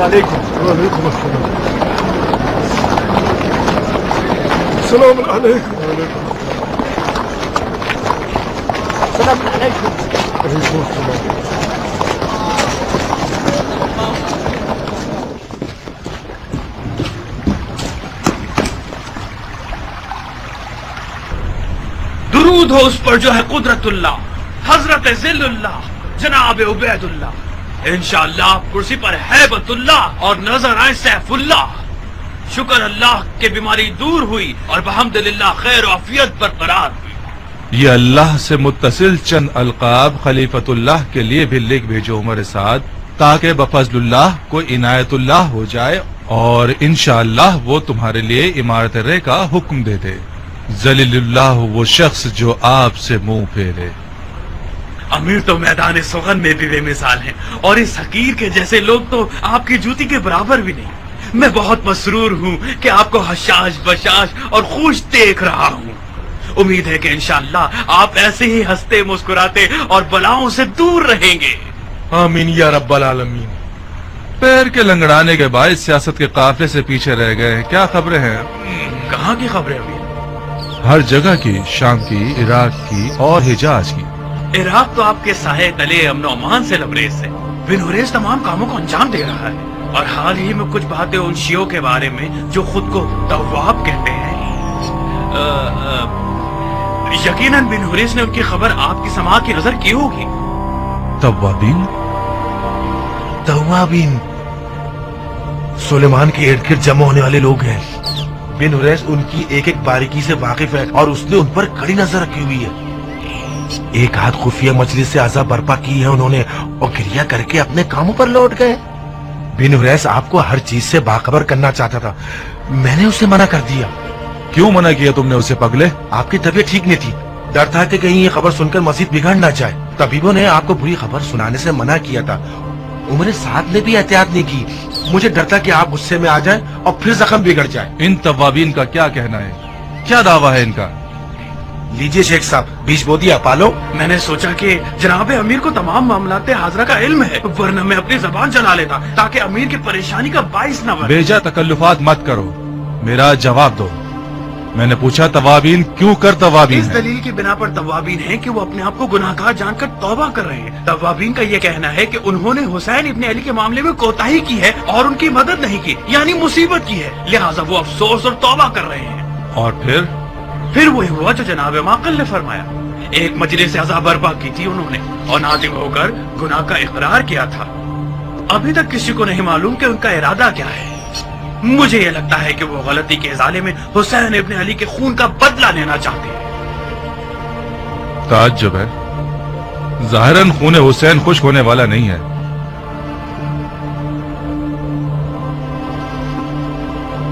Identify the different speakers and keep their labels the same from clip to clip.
Speaker 1: علیکم. وعلیکم السلام. السلام علیکم. السلام علیکم. وعلیکم السلام.
Speaker 2: درود ہو اس پر جو ہے قدرت اللہ حضرت ذل اللہ جناب عبید اللہ. انشاءاللہ کرسی پر ہیبت اللہ اور نظر آئے سیف اللہ. شکر اللہ کہ بیماری دور ہوئی اور بحمدللہ خیر و عافیت برقرار ہوئی.
Speaker 3: یہ اللہ سے متصل چند القاب خلیفۃ اللہ کے لیے بھی لکھ بھیجو عمر سعد تاکہ بفضل اللہ کو عنایت اللہ ہو جائے اور انشاءاللہ وہ تمہارے لیے عمارت رے کا حکم دے دے. ذلیل اللہ وہ شخص جو آپ سے منہ پھیرے.
Speaker 2: امیر تو میدان سخن میں بھی بے مثال ہیں اور اس حقیر کے جیسے لوگ تو آپ کی جوتی کے برابر بھی نہیں. میں بہت مسرور ہوں کہ آپ کو حشاش بشاش اور خوش دیکھ رہا ہوں. امید ہے کہ انشاءاللہ آپ ایسے ہی ہنستے مسکراتے اور بلاؤں سے دور رہیں گے.
Speaker 3: آمین یا رب العالمین. پیر کے لنگڑانے کے باعث سیاست کے قافلے سے پیچھے رہ گئے ہیں. کیا خبریں ہیں؟
Speaker 2: کہاں کی خبریں امیر؟
Speaker 3: ہر جگہ کی، شام کی، عراق کی اور حجاز کی.
Speaker 2: عراق تو آپ کے سائے تلے امن و امان سے لبریز ہے. بن حریث تمام کاموں کو انجام دے رہا ہے اور حال ہی میں کچھ باتیں ان شیعوں کے بارے میں جو خود کو تواب کہتے ہیں. یقیناً بن حریث نے ان کی خبر آپ کی سماعت کی نظر کی ہوگی.
Speaker 3: توابین
Speaker 1: سلیمان کے ارد گرد جمع ہونے والے لوگ ہیں. بن حریث ان کی ایک ایک باریکی سے واقف ہے اور اس نے ان پر کڑی نظر رکھی ہوئی ہے. ایک ہاتھ خفیہ مجلس سے عذاب برپا کی ہے انہوں نے اور گریہ کر کے اپنے کاموں پر لوٹ گئے. بن حریث آپ کو ہر چیز سے باخبر کرنا چاہتا تھا. میں نے اسے منع کر دیا.
Speaker 3: کیوں منع کیا تم نے اسے پگلے؟
Speaker 1: آپ کی طبیعت ٹھیک نہیں تھی. ڈر تھا کہ کہیں یہ خبر سن کر مزید بگڑ نہ جائے. طبیبوں نے آپ کو بری خبر سنانے سے منع کیا تھا. عمر سعد نے بھی احتیاط نہیں کی. مجھے ڈر تھا کہ آپ غصے میں آ جائیں اور پھر زخم بگڑ جائے.
Speaker 3: ان توابین کا کیا کہنا ہے؟ کیا دعویٰ ہے ان کا؟
Speaker 1: لیجئے شیخ صاحب بیچ بو دیا پالو.
Speaker 2: میں نے سوچا کہ جناب امیر کو تمام معاملات حاضرہ کا علم ہے ورنہ میں اپنی زبان چلا لیتا تاکہ امیر کی پریشانی کا باعث نہ بنے.
Speaker 3: بیجا تکلفات مت کرو، میرا جواب دو. میں نے پوچھا توابین کیوں کر توابین؟
Speaker 2: اس دلیل کی بنا پر توابین ہیں کہ وہ اپنے آپ کو گناہگار جان کر توبہ کر رہے ہیں. توابین کا یہ کہنا ہے کہ انہوں نے حسین ابن علی کے معاملے میں کوتاہی کی ہے اور ان کی مدد نہیں کی یعنی مصیبت کی ہے لہٰذا وہ افسوس اور توبہ کر رہے ہیں.
Speaker 3: اور پھر
Speaker 2: وہی ہوا جو جناب معقل نے فرمایا. ایک مجلس سے عذاب برپا کی تھی انہوں نے اور نازل ہو کر گناہ کا اقرار کیا تھا. ابھی تک کسی کو نہیں معلوم کہ ان کا ارادہ کیا ہے. مجھے یہ لگتا ہے کہ وہ غلطی کے ازالے میں حسین ابن علی کے خون کا بدلہ لینا چاہتے ہیں.
Speaker 3: تعجب ہے، ظاہراً خون حسین خشک ہونے والا نہیں ہے.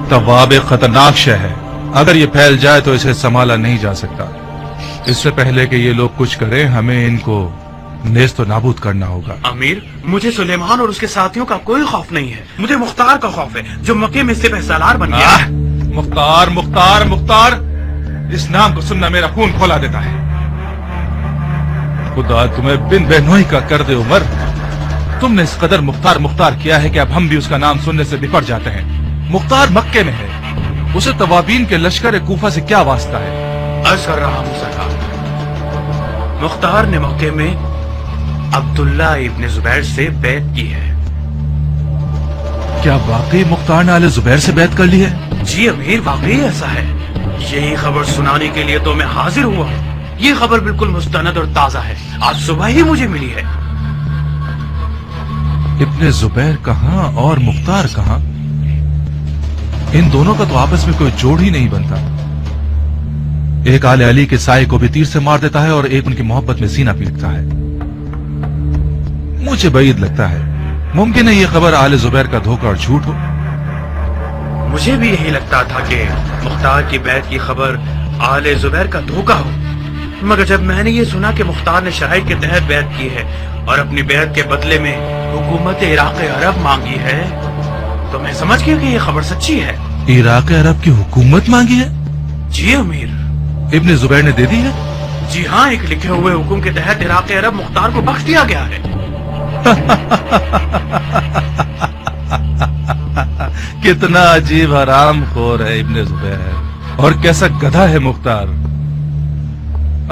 Speaker 3: تواب ایک خطرناک شے ہے. اگر یہ پھیل جائے تو اسے سنبھالا نہیں جا سکتا. اس سے پہلے کہ یہ لوگ کچھ کریں ہمیں ان کو نیست و نابود کرنا ہوگا.
Speaker 2: امیر مجھے سلیمان اور اس کے ساتھیوں کا کوئی خوف نہیں ہے. مجھے مختار کا خوف ہے جو مکے میں سپہ سالار بن گیا.
Speaker 3: مختار مختار مختار، اس نام کو سننا میرا خون کھولا دیتا ہے. خدا تمہیں بن بہنوئی کا کر دے عمر. تم نے اس قدر مختار مختار کیا ہے کہ اب ہم بھی اس کا نام سننے سے بپٹ جاتے ہیں. مختار مکے میں ہے، اسے توابین کے لشکر کوفہ سے کیا واسطہ ہے؟
Speaker 2: عرض کر رہا ہوں سرکار، مختار نے مکے میں عبداللہ ابن زبیر سے بیعت کی ہے.
Speaker 3: کیا واقعی مختار نے آل زبیر سے بیعت کر لی ہے؟
Speaker 2: جی امیر واقعی ایسا ہے. یہی خبر سنانے کے لیے تو میں حاضر ہوا ہوں. یہ خبر بالکل مستند اور تازہ ہے، آج صبح ہی مجھے ملی ہے.
Speaker 3: ابن زبیر کہاں اور مختار کہاں؟ ان دونوں کا تو آپس میں کوئی جوڑ ہی نہیں بنتا. ایک آل علی کے سائے کو بھی تیر سے مار دیتا ہے اور ایک ان کی محبت میں سینہ پیٹتا ہے. مجھے بعید لگتا ہے ممکن ہے یہ خبر آل زبیر کا دھوکہ اور جھوٹ ہو.
Speaker 2: مجھے بھی یہی لگتا تھا کہ مختار کی بیعت کی خبر آل زبیر کا دھوکہ ہو، مگر جب میں نے یہ سنا کہ مختار نے شرائط کے تحت بیعت کی ہے اور اپنی بیعت کے بدلے میں حکومت عراق عرب مانگی ہے تو میں سمجھ گیا کہ یہ خبر سچی ہے.
Speaker 3: عراق عرب کی حکومت مانگی ہے؟
Speaker 2: جی امیر.
Speaker 3: ابن زبیر نے دے دی ہے؟
Speaker 2: جی ہاں، ایک لکھے ہوئے حکم کے تحت عراق عرب مختار کو بخش دیا گیا ہے.
Speaker 3: کتنا عجیب حرام خور ہے ابن زبیر، اور کیسا گدھا ہے مختار۔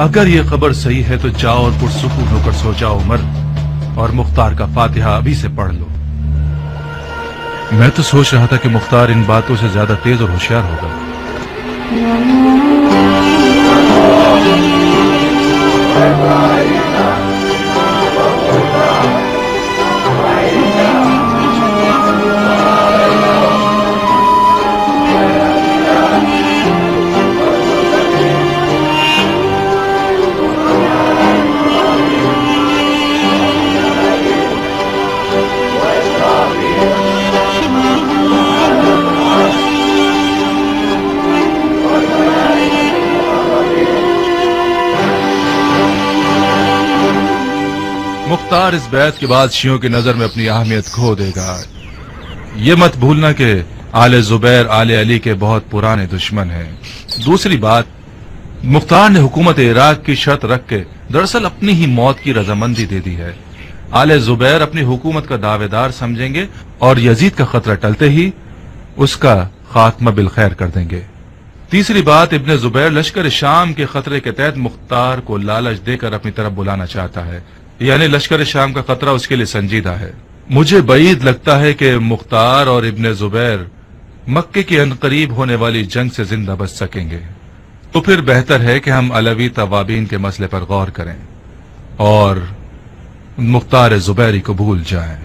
Speaker 3: اگر یہ خبر صحیح ہے تو جاؤ اور پرسکون ہو کر سو جاؤ عمر، اور مختار کا فاتحہ ابھی سے پڑھ لو۔ میں تو سوچ رہا تھا کہ مختار ان باتوں سے زیادہ تیز اور ہوشیار ہوگا۔ مختار اس بیعت کے بعد شیعوں کی نظر میں اپنی اہمیت کھو دے گا۔ یہ مت بھولنا کہ آل زبیر آل علی کے بہت پرانے دشمن ہیں۔ دوسری بات، مختار نے حکومت عراق کی شرط رکھ کے دراصل اپنی ہی موت کی رضامندی دے دی ہے۔ آل زبیر اپنی حکومت کا دعوے دار سمجھیں گے اور یزید کا خطرہ ٹلتے ہی اس کا خاتمہ بالخیر کر دیں گے۔ تیسری بات، ابن زبیر لشکر شام کے خطرے کے تحت مختار کو لالچ دے کر اپنی طرف بلانا چاہتا ہے، یعنی لشکر شام کا خطرہ اس کے لیے سنجیدہ ہے۔ مجھے بعید لگتا ہے کہ مختار اور ابن زبیر مکے کی عنقریب ہونے والی جنگ سے زندہ بچ سکیں گے، تو پھر بہتر ہے کہ ہم علوی توابین کے مسئلے پر غور کریں اور مختار زبیری کو بھول جائیں۔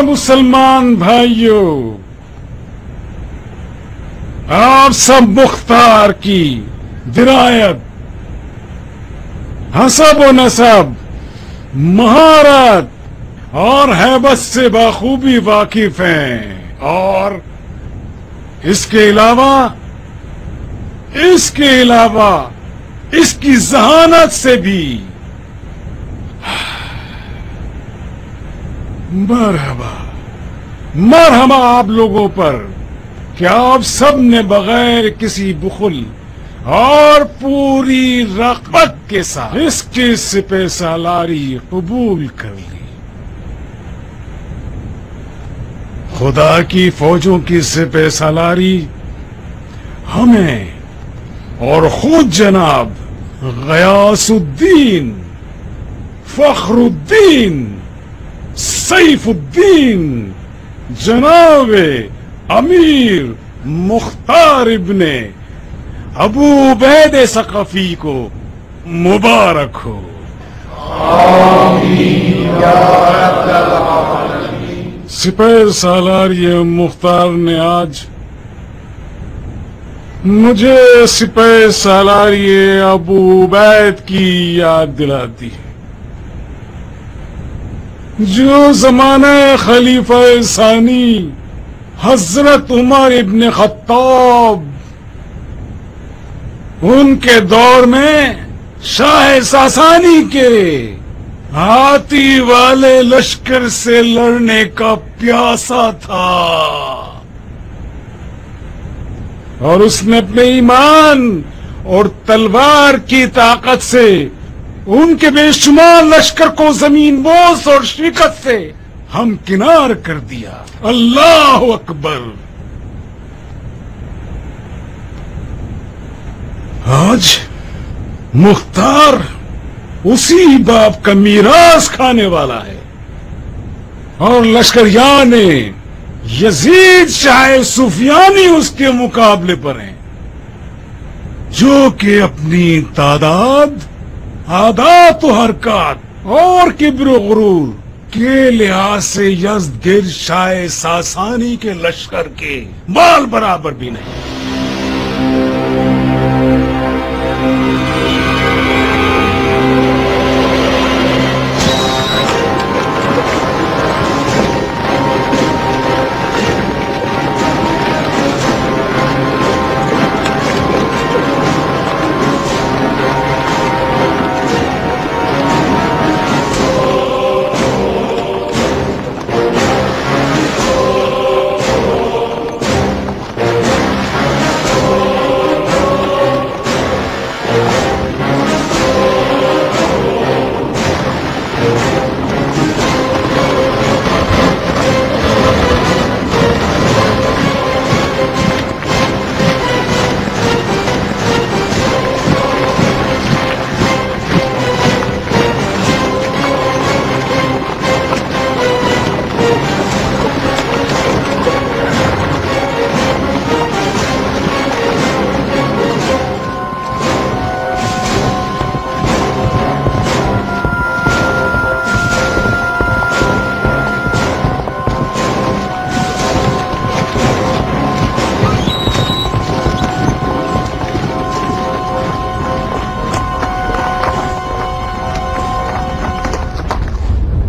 Speaker 4: مسلمان بھائیوں، آپ سب مختار کی درایت، حسب و نسب، مہارت اور ہیبت سے بخوبی واقف ہیں، اور اس کے علاوہ اس کی ذہانت سے بھی مرحبا آپ لوگوں پر کہ آپ سب نے بغیر کسی بخل اور پوری رغبت کے ساتھ اس کی سپہ سالاری قبول کر لی۔ خدا کی فوجوں کی سپہ سالاری ہمیں اور خود جناب غیاث الدین، فخر الدین، سیف الدین، جناب امیر مختار ابن ابو عبید ثقفی کو مبارک ہو۔ آمین یا رب العالمین۔ سپہ سالاری مختار نے آج مجھے سپہ سالاری ابو عبید کی یاد دلا دی، جو زمانہ خلیفہ ثانی حضرت عمر ابن خطاب، ان کے دور میں شاہ ساسانی کے ہاتھی والے لشکر سے لڑنے کا پیاسا تھا، اور اس نے اپنے ایمان اور تلوار کی طاقت سے ان کے بے شمار لشکر کو زمین بوس اور شکست سے ہمکنار کر دیا۔ اللہ اکبر۔ آج مختار اسی باپ کا میراث کھانے والا ہے، اور لشکریان یزید شاہ سفیانی اس کے مقابلے پر ہیں، جو کہ اپنی تعداد، عادات و حرکات اور کبر و غرور کے لحاظ سے یزدگرد شاہ ساسانی کے لشکر کے بال برابر بھی نہیں۔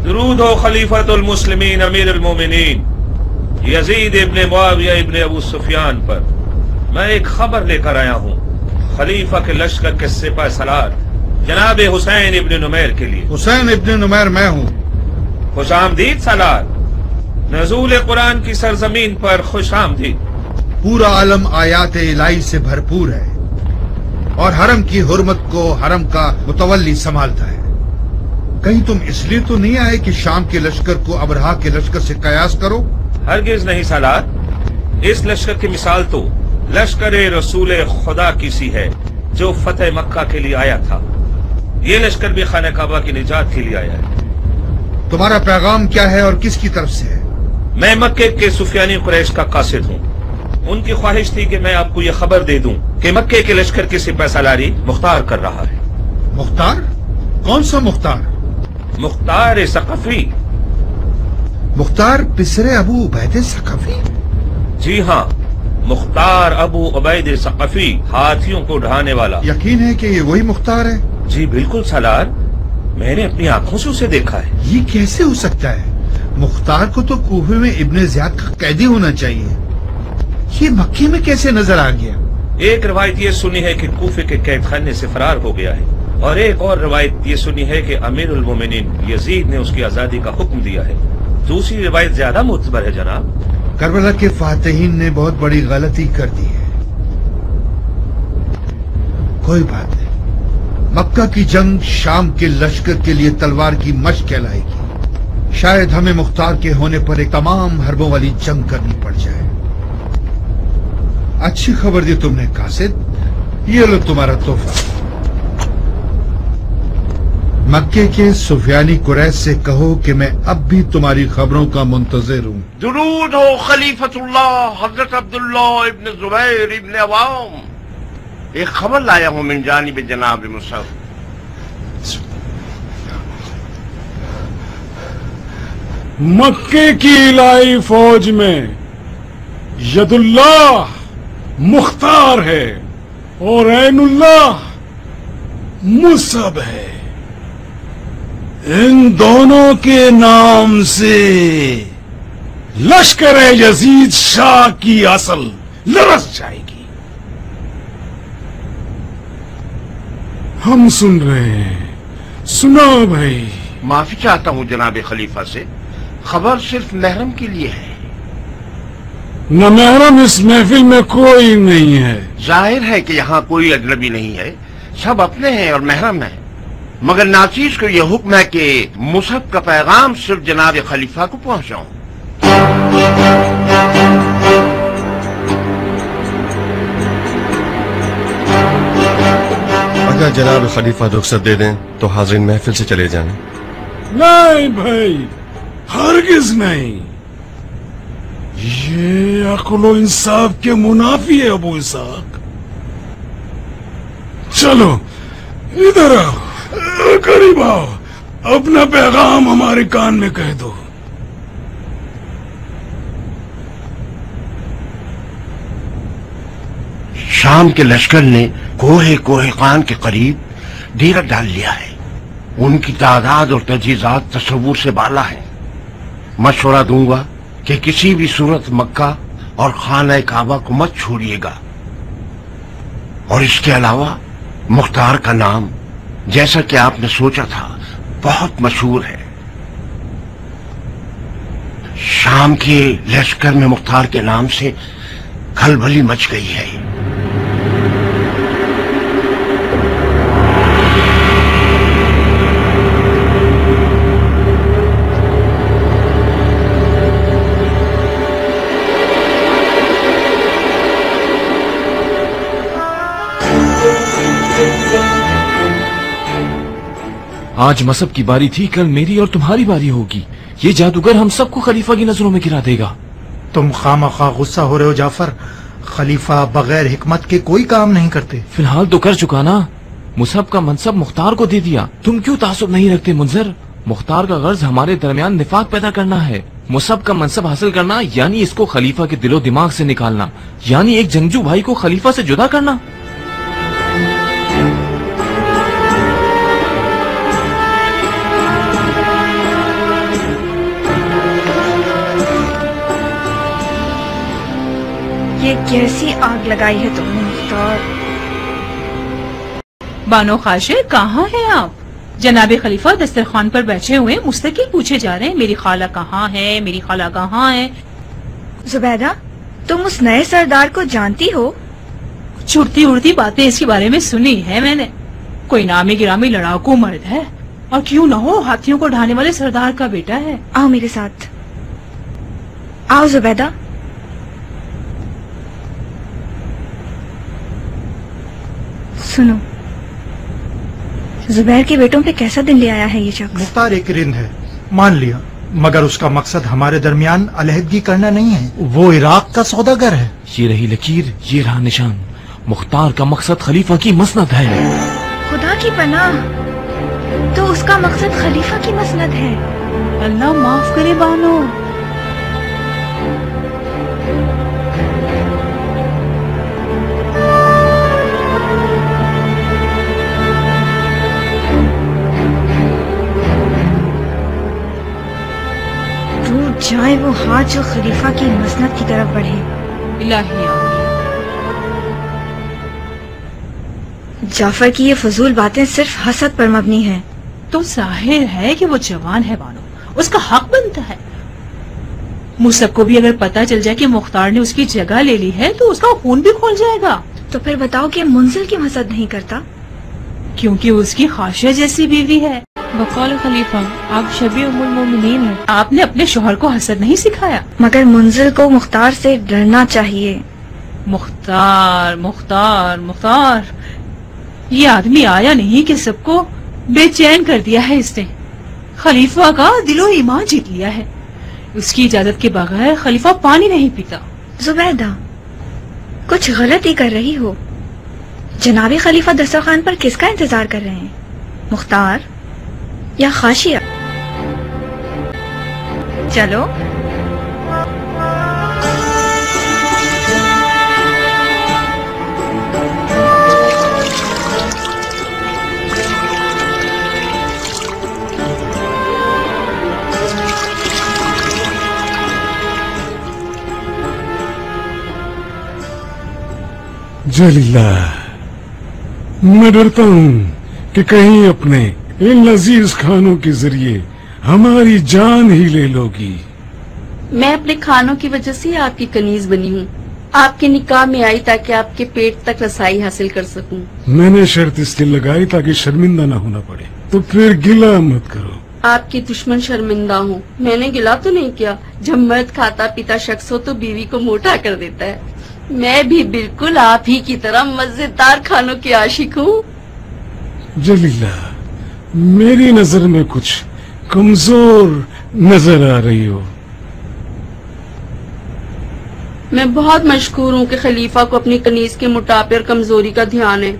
Speaker 5: درود ہو خلیفۃ المسلمین امیر المومنین یزید ابن معاویہ ابن ابو سفیان پر۔ میں ایک خبر لے کر آیا ہوں خلیفہ کے لشکر کے سپہ سالار جناب حسین ابن نمیر کے لیے۔
Speaker 6: حسین ابن نمیر میں ہوں۔
Speaker 5: خوش آمدید سالار، نزول قرآن کی سرزمین پر خوش آمدید۔
Speaker 6: پورا عالم آیات الہی سے بھرپور ہے اور حرم کی حرمت کو حرم کا متولی سنبھالتا ہے۔ کہیں تم اس لیے تو نہیں آئے کہ شام کے لشکر کو ابرہا کے لشکر سے قیاس کرو؟
Speaker 5: ہرگز نہیں سالار، اس لشکر کی مثال تو لشکر رسول خدا کی سی ہے جو فتح مکہ کے لیے آیا تھا۔ یہ لشکر بھی خانہ کعبہ کی نجات کے لیے آیا ہے۔
Speaker 6: تمہارا پیغام کیا ہے اور کس کی طرف سے ہے؟
Speaker 5: میں مکے کے سفیانی قریش کا قاصد ہوں۔ ان کی خواہش تھی کہ میں آپ کو یہ خبر دے دوں کہ مکے کے لشکر کی سپہ سالاری مختار کر رہا ہے۔
Speaker 6: مختار؟ کون سا مختار؟
Speaker 5: مختار ثقفی۔
Speaker 6: مختار پسر ابو عبید ثقفی؟
Speaker 5: جی ہاں، مختار ابو عبید ثقفی، ہاتھیوں کو ڈھانے والا۔
Speaker 6: یقین ہے کہ یہ وہی مختار ہے؟
Speaker 5: جی بالکل سالار، میں نے اپنی آنکھوں سے اسے دیکھا ہے۔
Speaker 6: یہ کیسے ہو سکتا ہے؟ مختار کو تو کوفے میں ابن زیاد کا قیدی ہونا چاہیے، یہ مکے میں کیسے نظر آ گیا؟
Speaker 5: ایک روایت یہ سنی ہے کہ کوفے کے قید خانے سے فرار ہو گیا ہے، اور ایک اور روایت یہ سنی ہے کہ امیر المومنین یزید نے اس کی آزادی کا حکم دیا ہے۔ دوسری روایت زیادہ معتبر ہے جناب۔
Speaker 6: کربلا کے فاتحین نے بہت بڑی غلطی کر دی ہے۔ کوئی بات نہیں، مکہ کی جنگ شام کے لشکر کے لیے تلوار کی مشق کہلائے گی۔ شاید ہمیں مختار کے ہونے پر ایک تمام حربوں والی جنگ کرنی پڑ جائے۔ اچھی خبر دی تم نے قاصد، یہ لو تمہارا تحفہ۔ مکے کے سفیانی قریش سے کہو کہ میں اب بھی تمہاری خبروں کا منتظر ہوں۔
Speaker 1: درود ہو خلیفۃ اللہ حضرت عبداللہ ابن زبیر ابن عوام، ایک خبر لایا ہوں من جانب جناب مصعب۔
Speaker 4: مکے کی الہی فوج میں ید اللہ مختار ہے اور عین اللہ مصعب ہے۔ ان دونوں کے نام سے لشکر یزید شاہ کی اصل لرز جائے گی۔ ہم سن رہے ہیں، سناؤ بھائی۔
Speaker 1: معافی چاہتا ہوں جناب خلیفہ سے، خبر صرف محرم کے لیے ہے۔
Speaker 4: نہ محرم اس محفل میں کوئی نہیں ہے۔
Speaker 1: ظاہر ہے کہ یہاں کوئی اجنبی نہیں ہے، سب اپنے ہیں اور محرم ہیں، مگر ناچیز کو یہ حکم ہے کہ مصعب کا پیغام صرف جناب خلیفہ کو پہنچاؤں۔
Speaker 7: اگر جناب خلیفہ رخصت دے دیں تو حاضرین محفل سے چلے جائیں۔
Speaker 4: نہیں بھائی، ہرگز نہیں، یہ عقل و انصاف کے منافی ہے ابو اسحاق۔ چلو ادھر آؤ، قریب آؤ، اپنا پیغام ہمارے کان میں کہہ دو۔
Speaker 8: شام کے لشکر نے کوہ قان کے قریب ڈیرا ڈال لیا ہے۔ ان کی تعداد اور تجہیزات تصور سے بالا ہے۔ مشورہ دوں گا کہ کسی بھی صورت مکہ اور خانہ کعبہ کو مت چھوڑیے گا، اور اس کے علاوہ مختار کا نام جیسا کہ آپ نے سوچا تھا بہت مشہور ہے۔ شام کے لشکر میں مختار کے نام سے کھلبلی مچ گئی ہے۔
Speaker 9: آج مصب کی باری تھی، کل میری اور تمہاری باری ہوگی۔ یہ جادوگر ہم سب کو خلیفہ کی نظروں میں گرا دے گا۔
Speaker 10: تم خواہ غصہ ہو رہے ہو جعفر، خلیفہ بغیر حکمت کے کوئی کام نہیں کرتے۔
Speaker 9: فی الحال تو کر چکا نا، مصب کا منصب مختار کو دے دیا۔ تم کیوں تعصب نہیں رکھتے منظر؟ مختار کا غرض ہمارے درمیان نفاق پیدا کرنا ہے۔ مصب کا منصب حاصل کرنا یعنی اس کو خلیفہ کے دل و دماغ سے نکالنا، یعنی ایک جنگجو بھائی کو خلیفہ سے جدا کرنا۔
Speaker 11: یہ کیسی آگ لگائی ہے تم نے مختار؟
Speaker 12: بانو خاشے کہاں ہیں آپ؟ جناب خلیفہ دسترخوان پر بیٹھے ہوئے مستقل پوچھے جا رہے ہیں میری خالہ کہاں ہے، میری خالہ کہاں ہے۔
Speaker 11: زبیدہ تم اس نئے سردار کو جانتی ہو؟
Speaker 12: چھوٹتی اڑتی باتیں اس کے بارے میں سنی ہے میں نے۔ کوئی نامی گرامی لڑاکو مرد ہے، اور کیوں نہ ہو ہاتھیوں کو ڈھانے والے سردار کا بیٹا ہے۔
Speaker 11: آؤ میرے ساتھ، آؤ زبیدہ۔ سنو، زبیر کے بیٹوں پہ کیسا دن لے آیا ہے یہ شخص؟
Speaker 10: مختار ایک رند ہے، مان لیا، مگر اس کا مقصد ہمارے درمیان علیحدگی کرنا نہیں ہے۔ وہ عراق کا سوداگر ہے۔
Speaker 9: یہ رہی لکیر، یہ رہا نشان۔ مختار کا مقصد خلیفہ کی مسند ہے۔
Speaker 11: خدا کی پناہ، تو اس کا مقصد خلیفہ کی مسند ہے۔
Speaker 12: اللہ معاف کرے بانو۔
Speaker 11: جائے وہ ہاتھ جو خلیفہ کی مسند کی طرف بڑھے۔
Speaker 12: الہی آمین۔
Speaker 11: جعفر کی یہ فضول باتیں صرف حسد پر مبنی ہیں۔
Speaker 12: تو ظاہر ہے کہ وہ جوان ہے بانو، اس کا حق بنتا ہے۔ مصب کو بھی اگر پتا چل جائے کہ مختار نے اس کی جگہ لے لی ہے تو اس کا خون بھی کھول جائے گا۔
Speaker 11: تو پھر بتاؤ کہ منزل کی حسد نہیں کرتا؟
Speaker 12: کیونکہ اس کی خاشہ جیسی بیوی ہے۔
Speaker 13: بقول خلیفہ آپ شبیہ ام المومنین ہیں۔
Speaker 12: آپ نے اپنے شوہر کو حسد نہیں سکھایا۔
Speaker 11: مگر منزل کو مختار سے ڈرنا چاہیے۔
Speaker 12: مختار مختار مختار، یہ آدمی آیا نہیں کہ سب کو بے چین کر دیا ہے اس نے۔ خلیفہ کا دل و ایمان جیت لیا ہے۔ اس کی اجازت کے بغیر خلیفہ پانی نہیں پیتا۔
Speaker 11: زبیدہ کچھ غلط ہی کر رہی ہو۔ جناب خلیفہ دسترخوان پر کس کا انتظار کر رہے ہیں؟ مختار یا خاشیہ؟ چلو
Speaker 4: جلیلہ، میں ڈرتا ہوں کہ کہیں اپنے ان لذیذ کھانوں کے ذریعے ہماری جان ہی لے لو گی۔
Speaker 13: میں اپنے کھانوں کی وجہ سے آپ کی کنیز بنی ہوں۔ آپ کے نکاح میں آئی تاکہ آپ کے پیٹ تک رسائی حاصل کر سکوں۔
Speaker 4: میں نے شرط اس لیے لگائی تاکہ شرمندہ نہ ہونا پڑے، تو پھر گلہ مت کرو۔
Speaker 13: آپ کے دشمن شرمندہ ہوں، میں نے گلا تو نہیں کیا۔ جب مرد کھاتا پیتا شخص ہو تو بیوی کو موٹا کر دیتا ہے۔ میں بھی بالکل آپ ہی کی طرح مزیدار کھانوں کی عاشق ہوں۔
Speaker 4: جلیلہ، میری نظر میں کچھ کمزور نظر آ رہی ہو۔
Speaker 13: میں بہت مشکور ہوں کہ خلیفہ کو اپنی کنیز کے موٹاپے اور کمزوری کا دھیان ہے۔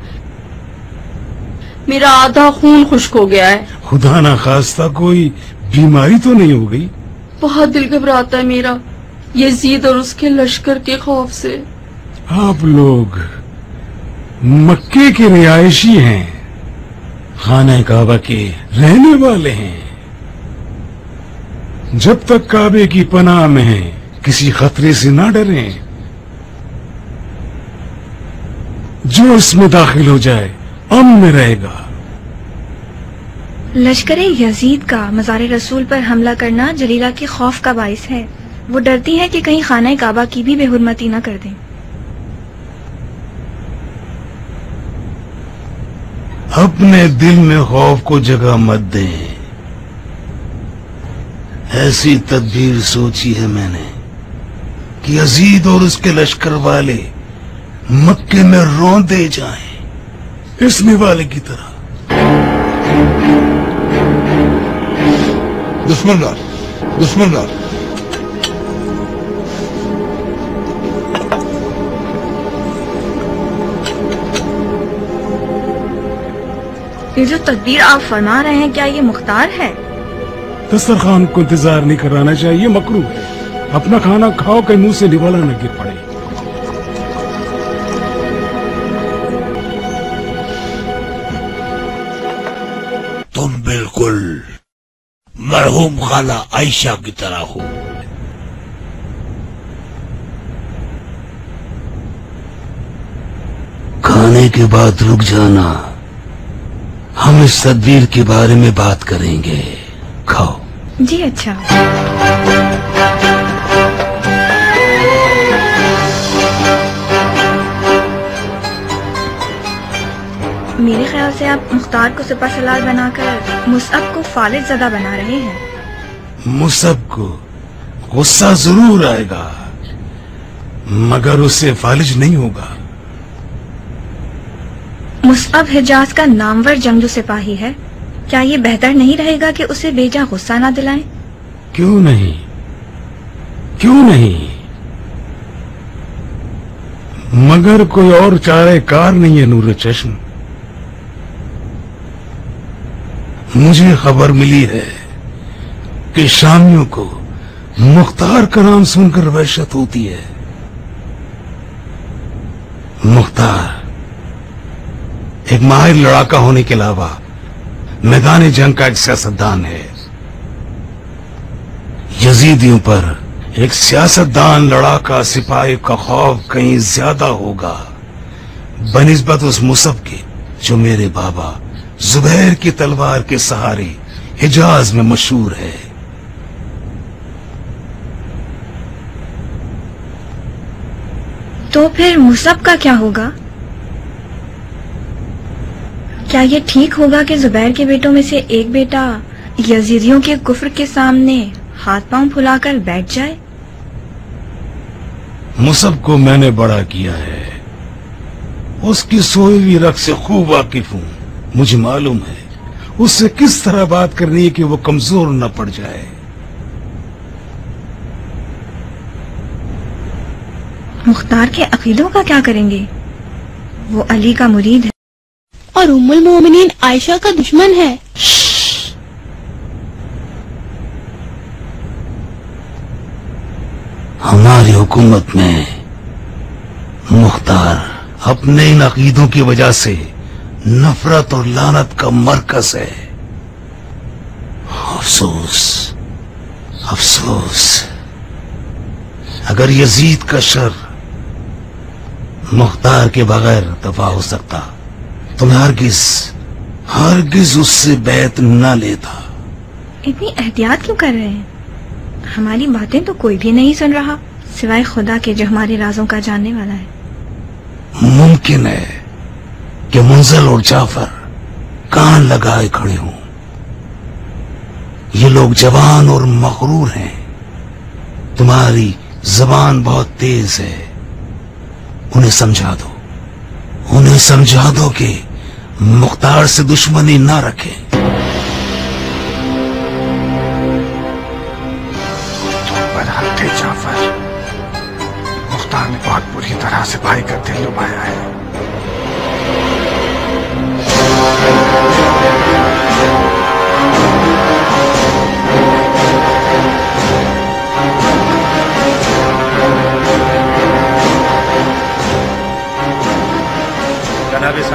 Speaker 13: میرا آدھا خون خشک ہو گیا ہے.
Speaker 4: خدا نہ خواستہ کوئی بیماری تو نہیں ہو گئی؟
Speaker 13: بہت دل گھبراتا ہے میرا یزید اور اس کے لشکر کے خوف سے.
Speaker 4: آپ لوگ مکے کے رہائشی ہیں، خانہ کعبہ کے رہنے والے ہیں. جب تک کعبے کی پناہ میں ہیں کسی خطرے سے نہ ڈریں. جو اس میں داخل ہو جائے امن میں رہے گا.
Speaker 11: لشکر یزید کا مزار رسول پر حملہ کرنا جلیلہ کے خوف کا باعث ہے. وہ ڈرتی ہے کہ کہیں خانہ کعبہ کی بھی بے حرمتی نہ کر دیں.
Speaker 4: اپنے دل میں خوف کو جگہ مت دیں. ایسی تدبیر سوچی ہے میں نے کہ یزید اور اس کے لشکر والے مکے میں روندے جائیں اس والے کی طرح.
Speaker 6: دشمن گار دشمن گار.
Speaker 11: یہ جو تدبیر آپ فرما رہے ہیں کیا یہ مختار ہے؟
Speaker 4: دسترخوان کو انتظار نہیں کرانا چاہیے، مکروہ ہے. اپنا کھانا کھاؤ کہ منہ سے نوالا نہ گر پڑے.
Speaker 8: تم بالکل مرحوم خالہ عائشہ کی طرح ہو.
Speaker 4: کھانے کے بعد رک جانا، ہم اس تدبیر کے بارے میں بات کریں گے. کھاؤ.
Speaker 11: جی اچھا. میرے خیال سے آپ مختار کو سپہ سالار بنا کر مصعب کو فالج زدہ بنا رہے ہیں.
Speaker 4: مصعب کو غصہ ضرور آئے گا مگر اسے فالج نہیں ہوگا.
Speaker 11: مصعب حجاز کا نامور جنگجو سپاہی ہے، کیا یہ بہتر نہیں رہے گا کہ اسے بیجا غصہ نہ دلائیں؟
Speaker 4: کیوں نہیں، کیوں نہیں، مگر کوئی اور چارہ کار نہیں ہے. نور چشم، مجھے خبر ملی ہے کہ شامیوں کو مختار کا نام سن کر وحشت ہوتی ہے. مختار ایک ماہر لڑاکا ہونے کے علاوہ میدان جنگ کا ایک سیاستدان ہے. یزیدیوں پر ایک سیاستدان لڑاکا سپاہی کا خوف کہیں زیادہ ہوگا بنسبت اس مصعب کے جو میرے بابا زبیر کی تلوار کے سہارے حجاز میں مشہور ہے.
Speaker 11: تو پھر مصعب کا کیا ہوگا؟ کیا یہ ٹھیک ہوگا کہ زبیر کے بیٹوں میں سے ایک بیٹا یزیدیوں کے کفر کے سامنے ہاتھ پاؤں پھلا کر بیٹھ جائے؟
Speaker 4: مصعب کو میں نے بڑا کیا ہے، اس کی سوئی ہوئی رگ سے خوب واقف ہوں. مجھے معلوم ہے اس سے کس طرح بات کرنی ہے کہ وہ کمزور نہ پڑ جائے.
Speaker 11: مختار کے عقیدوں کا کیا کریں گے؟ وہ علی کا مرید ہے
Speaker 14: اور ام المومنین عائشہ کا دشمن ہے.
Speaker 4: ہماری حکومت میں مختار اپنے ان عقیدوں کی وجہ سے نفرت اور لعنت کا مرکز ہے. افسوس افسوس، اگر یزید کا شر مختار کے بغیر دفع ہو سکتا تو میں ہرگز اس سے بیعت نہ لیتا.
Speaker 11: اتنی احتیاط کیوں کر رہے ہیں؟ ہماری باتیں تو کوئی بھی نہیں سن رہا سوائے خدا کے جو ہمارے رازوں کا جاننے والا ہے.
Speaker 4: ممکن ہے کہ منزل اور جعفر کان لگائے کھڑے ہوں. یہ لوگ جوان اور مغرور ہیں. تمہاری زبان بہت تیز ہے. انہیں سمجھا دو کہ مختار سے دشمنی نہ رکھیں.
Speaker 10: بدحق جعفر، مختار نے بہت بری طرح سے بھائی کا دل لبھایا ہے.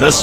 Speaker 4: 10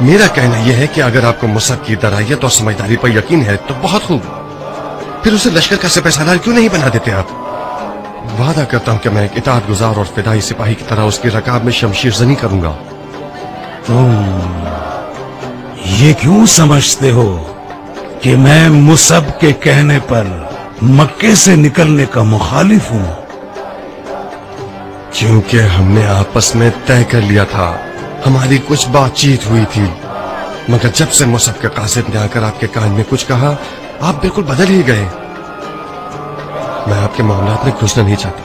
Speaker 7: میرا کہنا یہ ہے کہ اگر آپ کو مصعب کی درائیت اور سمجھداری پر یقین ہے تو بہت خوب، پھر اسے لشکر کا سپہ سالار کیوں نہیں بنا دیتے آپ؟ وعدہ کرتا ہوں کہ میں ایک اطاعت گزار اور فدائی سپاہی کی طرح اس کی رکاب میں شمشیر زنی کروں گا۔
Speaker 4: تم یہ کیوں سمجھتے ہو کہ میں مصعب کے کہنے پر مکے سے نکلنے کا مخالف ہوں؟
Speaker 7: کیونکہ ہم نے آپس میں طے کر لیا تھا، ہماری کچھ بات چیت ہوئی تھی، مگر جب سے مصعب کے قاصد نے آ کر آپ کے کان میں کچھ کہا آپ بالکل بدل ہی گئے۔ میں آپ کے معاملات میں گھسنا نہیں چاہتا،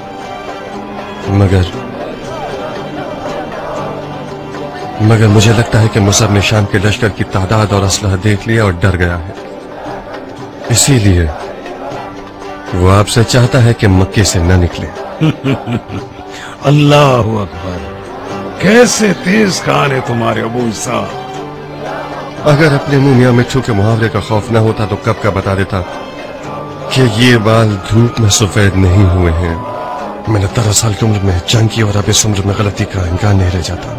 Speaker 7: مگر مجھے لگتا ہے کہ مصعب نے شام کے لشکر کی تعداد اور اسلحہ دیکھ لیا اور ڈر گیا ہے، اسی لیے وہ آپ سے چاہتا ہے کہ مکے سے نہ نکلے۔
Speaker 4: اللہ اکبر، کیسے تیز کان ہے تمہارے ابو اسحاق۔
Speaker 7: اگر اپنے منہ میاں مٹھو کے محاورے کا خوف نہ ہوتا تو کب کا بتا دیتا کہ یہ بال دھوپ میں سفید نہیں ہوئے ہیں۔ میں نے 13 سال کی عمر میں جنگ کی اور اب اس عمر میں غلطی کا امکان نہیں رہ جاتا۔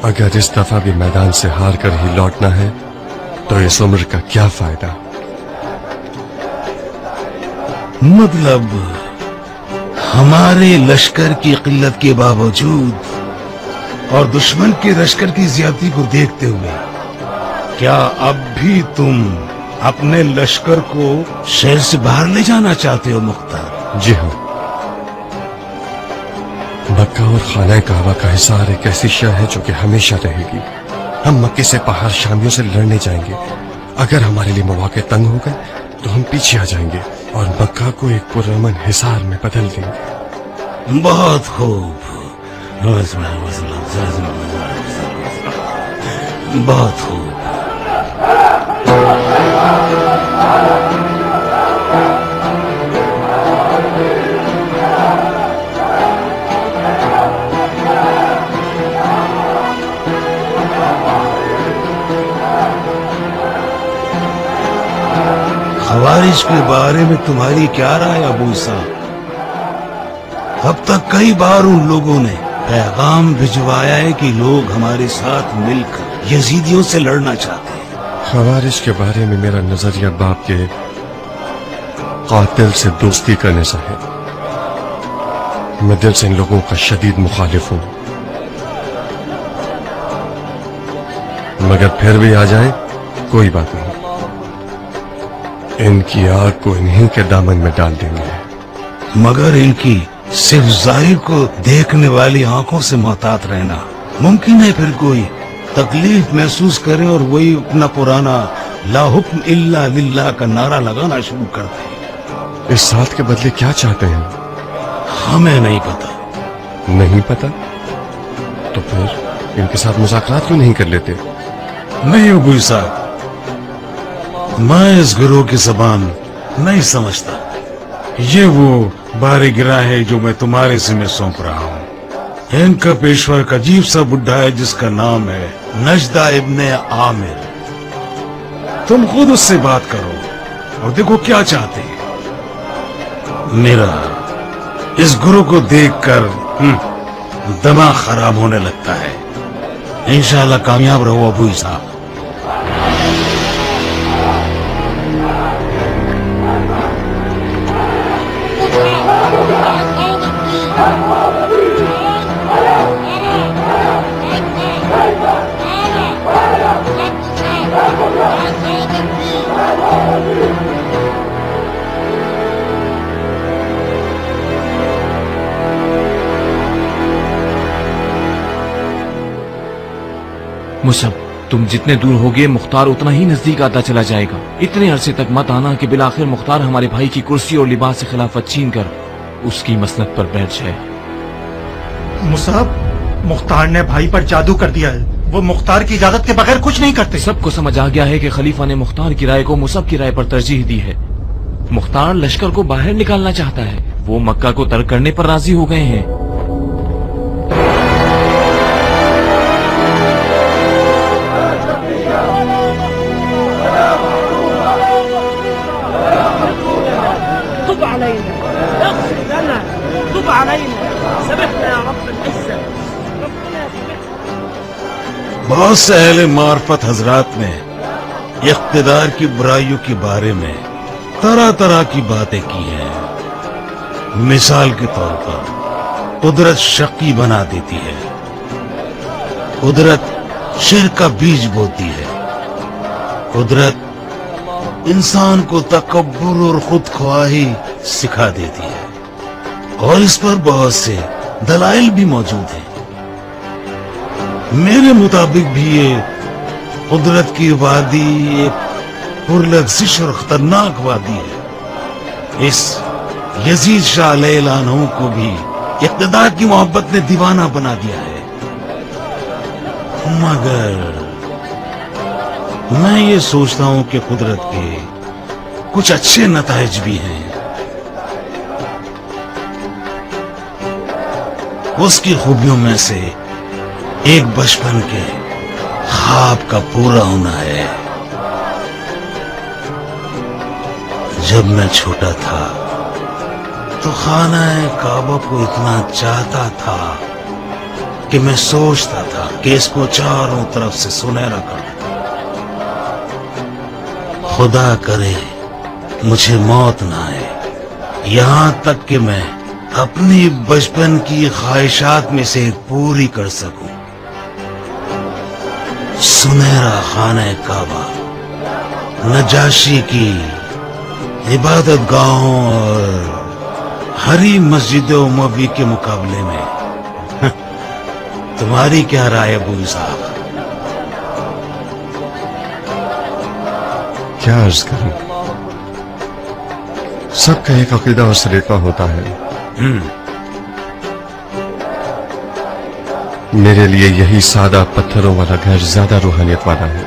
Speaker 7: اگر اس دفعہ بھی میدان سے ہار کر ہی لوٹنا ہے تو اس عمر کا کیا فائدہ؟
Speaker 4: مطلب ہمارے لشکر کی قلت کے باوجود اور دشمن کے لشکر کی زیادتی کو دیکھتے ہوئے کیا اب بھی تم اپنے لشکر کو شہر سے باہر لے جانا چاہتے ہو مختار؟
Speaker 7: جی ہاں، مکہ اور خانہ کعبہ کا حصار ایک ایسی شے ہے جو کہ ہمیشہ رہے گی۔ ہم مکے سے باہر شامیوں سے لڑنے جائیں گے، اگر ہمارے لیے مواقع تنگ ہو گئے تو ہم پیچھے آ جائیں گے اور مکہ کو ایک پرامن حصار میں بدل دیں گے۔
Speaker 4: بہت خوب، بہت خوب۔ خوارج کے بارے میں تمہاری کیا رائے ابو اسحاق؟ اب تک کئی بار ان لوگوں نے پیغام بھجوایا ہے کہ لوگ ہمارے ساتھ مل کر یزیدیوں سے لڑنا چاہتے ہیں۔
Speaker 7: خوارج کے بارے میں میرا نظریہ باپ کے قاتل سے دوستی کرنے سے ہے۔ میں دل سے ان لوگوں کا شدید مخالف ہوں، مگر پھر بھی آ جائیں کوئی بات نہیں، ان کی آگ کو انہی کے دامن میں ڈال دیں گے۔
Speaker 4: مگر ان کی صرف ظاہر کو دیکھنے والی آنکھوں سے محتاط رہنا۔ ممکن ہے پھر کوئی تکلیف محسوس کرے اور وہی اپنا پرانا لا حکم الا للہ کا نعرہ لگانا شروع کر دے۔
Speaker 7: اس ساتھ کے بدلے کیا چاہتے ہیں؟
Speaker 4: ہمیں نہیں پتا۔
Speaker 7: نہیں پتا تو پھر ان کے ساتھ مذاکرات کیوں نہیں کر لیتے؟
Speaker 4: نہیں ابو اسحاق، میں اس گروہ کی زبان نہیں سمجھتا۔ یہ وہ بار گرہ ہے جو میں تمہارے ذمہ سونپ رہا ہوں۔ ان کا پیشوا ایک عجیب سا بڈھا ہے جس کا نام ہے نجدہ ابن عامر۔ تم خود اس سے بات کرو اور دیکھو کیا چاہتے ہیں۔ میرا اس گروہ کو دیکھ کر دماغ خراب ہونے لگتا ہے۔ انشاءاللہ کامیاب رہو ابو اسحاق۔
Speaker 9: مصعب، تم جتنے دور ہوگے مختار اتنا ہی نزدیک آتا چلا جائے گا۔ اتنے عرصے تک مت آنا کہ بالآخر مختار ہمارے بھائی کی کرسی اور لباس سے خلافت چھین کر اس کی مسند پر بیٹھ جائے۔
Speaker 10: مصعب، مختار نے بھائی پر جادو کر دیا ہے، وہ مختار کی اجازت کے بغیر کچھ نہیں کرتے۔
Speaker 9: سب کو سمجھ آ گیا ہے کہ خلیفہ نے مختار کی رائے کو مصعب کی رائے پر ترجیح دی ہے۔ مختار لشکر کو باہر نکالنا چاہتا ہے، وہ مکہ کو ترک کرنے پر راضی ہو گئے ہیں۔
Speaker 4: بہت سے اہل معرفت حضرات نے اقتدار کی برائیوں کے بارے میں طرح طرح کی باتیں کی ہیں. مثال کے طور پر قدرت شقی بنا دیتی ہے، قدرت شر کا بیج بوتی ہے، قدرت انسان کو تکبر اور خود خواہی سکھا دیتی ہے، اور اس پر بہت سے دلائل بھی موجود ہیں. میرے مطابق بھی یہ قدرت کی وادی ایک پرلغزش اور خطرناک وادی ہے. اس یزید شاہ علیہ العنہ کو بھی اقتدار کی محبت نے دیوانہ بنا دیا ہے. مگر میں یہ سوچتا ہوں کہ قدرت کے کچھ اچھے نتائج بھی ہیں. اس کی خوبیوں میں سے ایک بچپن کے خواب کا پورا ہونا ہے. جب میں چھوٹا تھا تو خانہ کعبہ کو اتنا چاہتا تھا کہ میں سوچتا تھا کہ اس کو چاروں طرف سے سنہرا کر دوں. خدا کرے مجھے موت نہ آئے یہاں تک کہ میں اپنی بچپن کی خواہشات میں سے پوری کر سکوں. سنہرا خانہ کعبہ نجاشی کی عبادت گاہوں اور ہری مسجد اموی کے مقابلے میں تمہاری کیا رائے ابو اسحاق؟
Speaker 7: کیا عرض کروں، سب کا ایک عقیدہ اور سلیقہ ہوتا ہے. میرے لیے یہی سادہ پتھروں والا گھر زیادہ روحانیت والا ہے.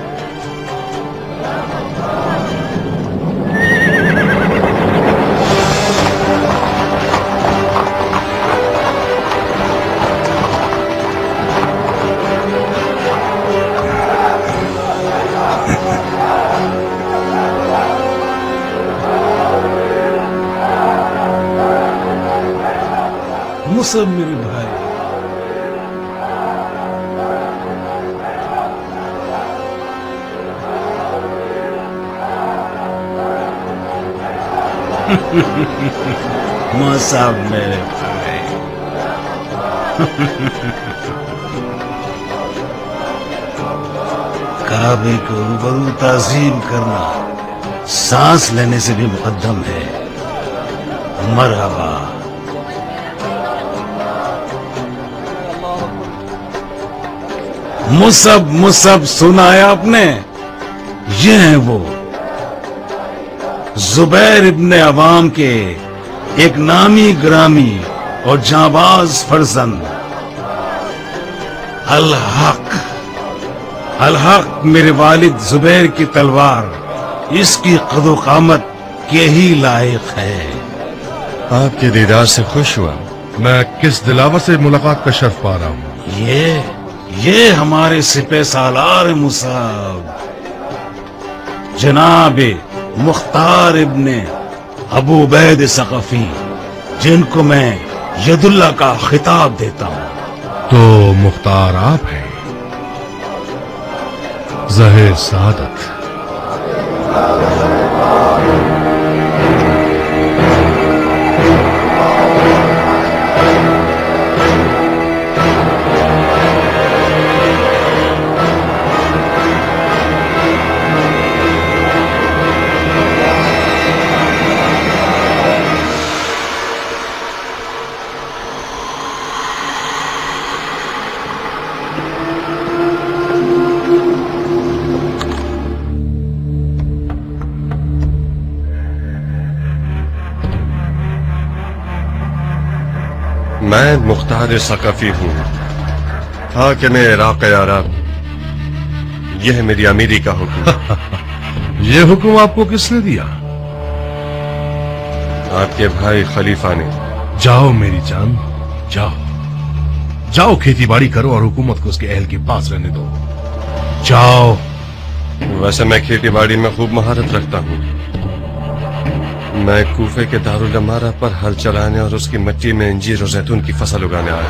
Speaker 4: مصعب میرے بھائی، مصعب میرے بھائی، کعبے کو روبرو تعظیم کرنا سانس لینے سے بھی مقدم ہے. مرحبا. مصعب سنا ہے آپ نے؟ یہ ہیں وہ زبیر ابن عوام کے ایک نامی گرامی اور جانباز فرزند الحق میرے والد زبیر کی تلوار اس کی قد و قامت کے ہی لائق ہے.
Speaker 7: آپ کے دیدار سے خوش ہوا.
Speaker 3: میں کس دلاور سے ملاقات کا شرف پا رہا ہوں؟
Speaker 4: یہ ہمارے سپہ سالار مصعب جناب مختار ابن ابو عبید ثقفی، جن کو میں ید اللہ کا خطاب دیتا ہوں.
Speaker 3: تو مختار آپ ہیں؟ ظاہر سعادت.
Speaker 7: میں مختار ثقفی ہوں، حاکم عراق عرب. یہ ہے میری امیری کا حکم.
Speaker 3: یہ حکم آپ کو کس نے دیا؟
Speaker 7: آپ کے بھائی خلیفہ نے.
Speaker 3: جاؤ میری جان، جاؤ کھیتی باڑی کرو اور حکومت کو اس کے اہل کے پاس رہنے دو. جاؤ.
Speaker 7: ویسے میں کھیتی باڑی میں خوب مہارت رکھتا ہوں. میں کوفے کے دارالعمارہ پر ہل چلانے اور اس کی مٹی میں انجیر اور زیتون کی فصل اگانے آیا.